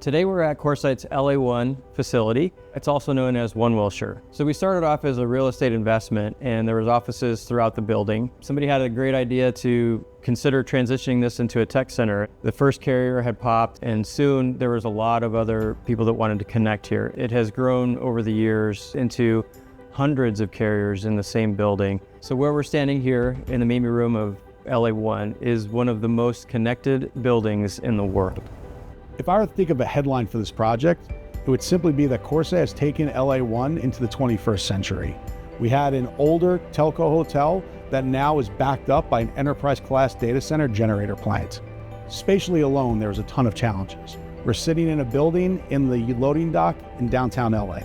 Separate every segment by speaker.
Speaker 1: Today we're at CoreSite's LA1 facility. It's also known as One Wilshire. So we started off as a real estate investment and there was offices throughout the building. Somebody had a great idea to consider transitioning this into a tech center. The first carrier had popped and soon there was a lot of other people that wanted to connect here. It has grown over the years into hundreds of carriers in the same building. So where we're standing here in the main room of LA1 is one of the most connected buildings in the world.
Speaker 2: If I were to think of a headline for this project, it would simply be that CoreSite has taken LA1 into the 21st century. We had an older telco hotel that now is backed up by an enterprise-class data center generator plant. Spatially alone, there was a ton of challenges. We're sitting in a building in the loading dock in downtown LA.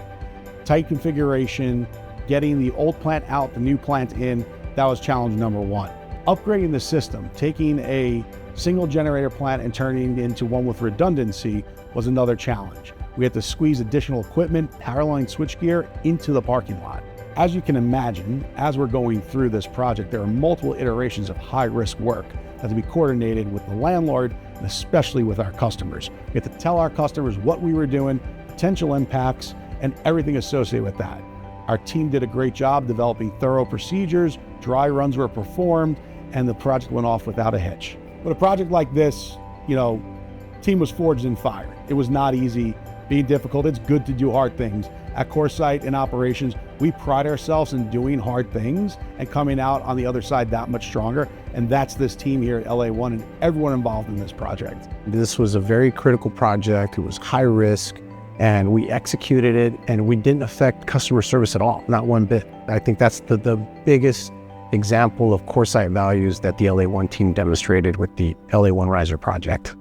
Speaker 2: Tight configuration, getting the old plant out, the new plant in, that was challenge number one. Upgrading the system, taking a single generator plant and turning it into one with redundancy was another challenge. We had to squeeze additional equipment, power line switchgear into the parking lot. As you can imagine, as we're going through this project, there are multiple iterations of high-risk work that have to be coordinated with the landlord and especially with our customers. We had to tell our customers what we were doing, potential impacts, and everything associated with that. Our team did a great job developing thorough procedures, dry runs were performed, and the project went off without a hitch. But a project like this, team was forged in fire. It was not easy, being difficult. It's good to do hard things. At CoreSite in operations, we pride ourselves in doing hard things and coming out on the other side that much stronger. And that's this team here at LA1 and everyone involved in this project.
Speaker 3: This was a very critical project. It was high risk and we executed it and we didn't affect customer service at all, not one bit. I think that's the biggest example of CoreSite values that the LA1 team demonstrated with the LA1 Riser Project.